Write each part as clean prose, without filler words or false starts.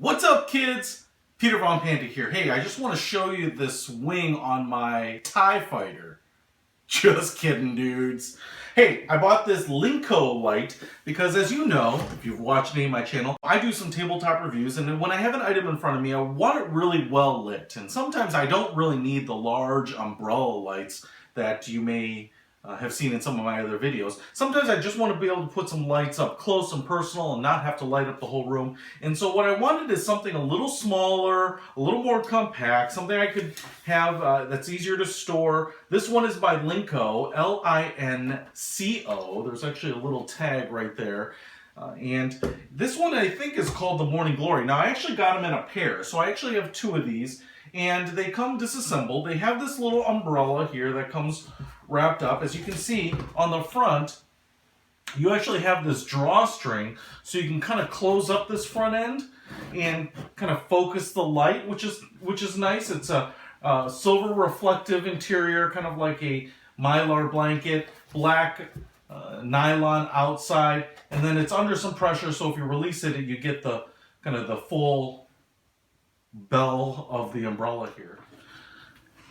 What's up, kids? Peter Von Panda here. Hey, I just want to show you this wing on my TIE fighter. Just kidding, dudes. Hey, I bought this Linco light because, as you know, if you've watched any of my channel, I do some tabletop reviews, and when I have an item in front of me, I want it really well lit. And sometimes I don't really need the large umbrella lights that you may have seen in some of my other videos. Sometimes I just want to be able to put some lights up close and personal and not have to light up the whole room. And so what I wanted is something a little smaller, a little more compact, something I could have that's easier to store. This one is by Linco, L-I-N-C-O. There's actually a little tag right there. And this one I think is called the Morning Glory. Now I actually got them in a pair, so I actually have two of these. And they come disassembled. They have this little umbrella here that comes wrapped up. As you can see on the front, you actually have this drawstring, so you can kind of close up this front end and kind of focus the light, which is nice. It's a silver reflective interior, kind of like a mylar blanket, black nylon outside, and then it's under some pressure, so if you release it, you get the kind of the full bell of the umbrella here.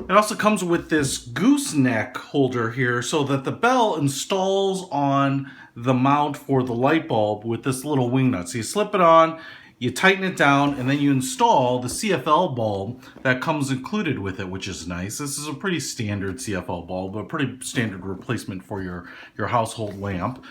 It also comes with this gooseneck holder here so that the bell installs on the mount for the light bulb with this little wing nut. So you slip it on, you tighten it down, and then you install the CFL bulb that comes included with it, which is nice. This is a pretty standard CFL bulb, a pretty standard replacement for your household lamp.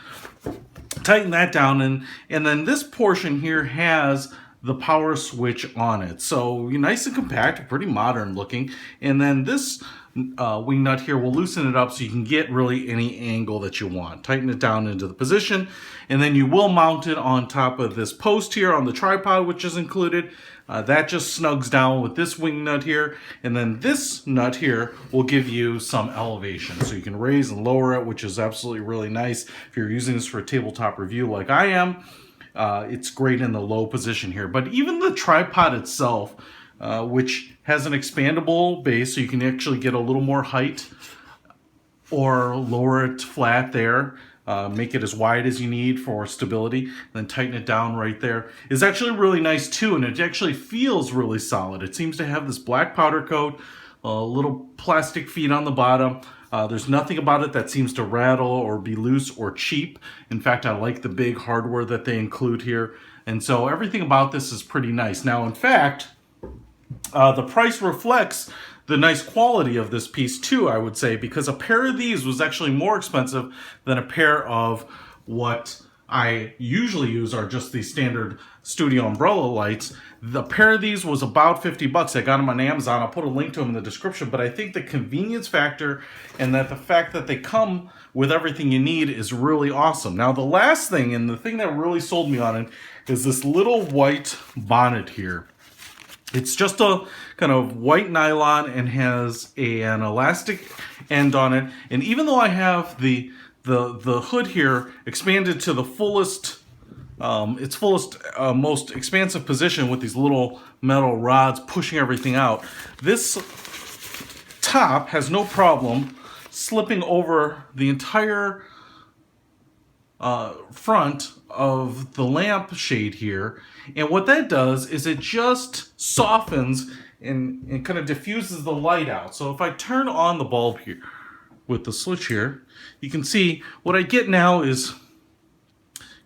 Tighten that down, and then this portion here has the power switch on it. So nice and compact, pretty modern looking. And then this wing nut here will loosen it up so you can get really any angle that you want. Tighten it down into the position, and then you will mount it on top of this post here on the tripod, which is included. That just snugs down with this wing nut here, and then this nut here will give you some elevation. So you can raise and lower it, which is absolutely really nice if you're using this for a tabletop review like I am. It's great in the low position here, but even the tripod itself, which has an expandable base, so you can actually get a little more height or lower it flat there, make it as wide as you need for stability, and then tighten it down right there, is actually really nice too, and it actually feels really solid. It seems to have this black powder coat, little plastic feet on the bottom. There's nothing about it that seems to rattle or be loose or cheap. In fact, I like the big hardware that they include here. And so everything about this is pretty nice. Now, in fact, the price reflects the nice quality of this piece too, I would say, because a pair of these was actually more expensive than a pair of what I usually use are just the standard studio umbrella lights. The pair of these was about 50 bucks. I got them on Amazon. I'll put a link to them in the description, but I think the convenience factor and that the fact that they come with everything you need is really awesome. Now, the last thing, and the thing that really sold me on it, is this little white bonnet here. It's just a kind of white nylon and has an elastic end on it. And even though I have the hood here expanded to the fullest, most expansive position with these little metal rods pushing everything out, this top has no problem slipping over the entire front of the lamp shade here. And what that does is it just softens and kind of diffuses the light out. So if I turn on the bulb here with the switch here, you can see what I get now is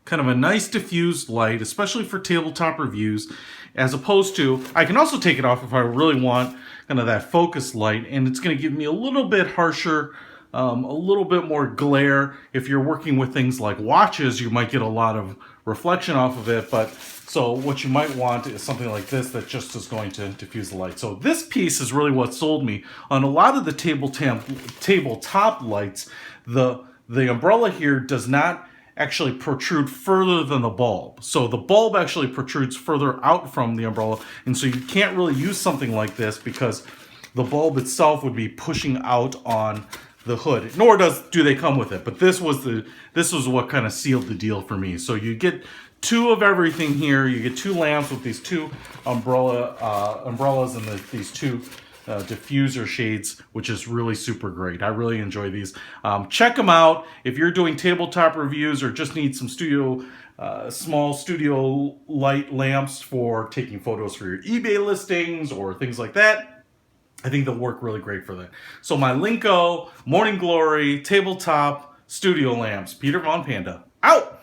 kind of a nice diffused light, especially for tabletop reviews, as opposed to, I can also take it off if I really want kind of that focus light, and it's going to give me a little bit harsher, a little bit more glare. If you're working with things like watches, you might get a lot of reflection off of it, but so what you might want is something like this that just is going to diffuse the light. So this piece is really what sold me. On a lot of the tabletop lights, the umbrella here does not actually protrude further than the bulb. So the bulb actually protrudes further out from the umbrella, and so you can't really use something like this because the bulb itself would be pushing out on the hood, nor do they come with it. But this was what kind of sealed the deal for me. So you get two of everything here. You get two lamps with these two umbrellas and these two Diffuser Shades, which is really super great. I really enjoy these. Check them out if you're doing tabletop reviews or just need some small studio light lamps for taking photos for your eBay listings or things like that. I think they'll work really great for that. So my Linco, Morning Glory, tabletop, studio lamps. Peter Von Panda, out!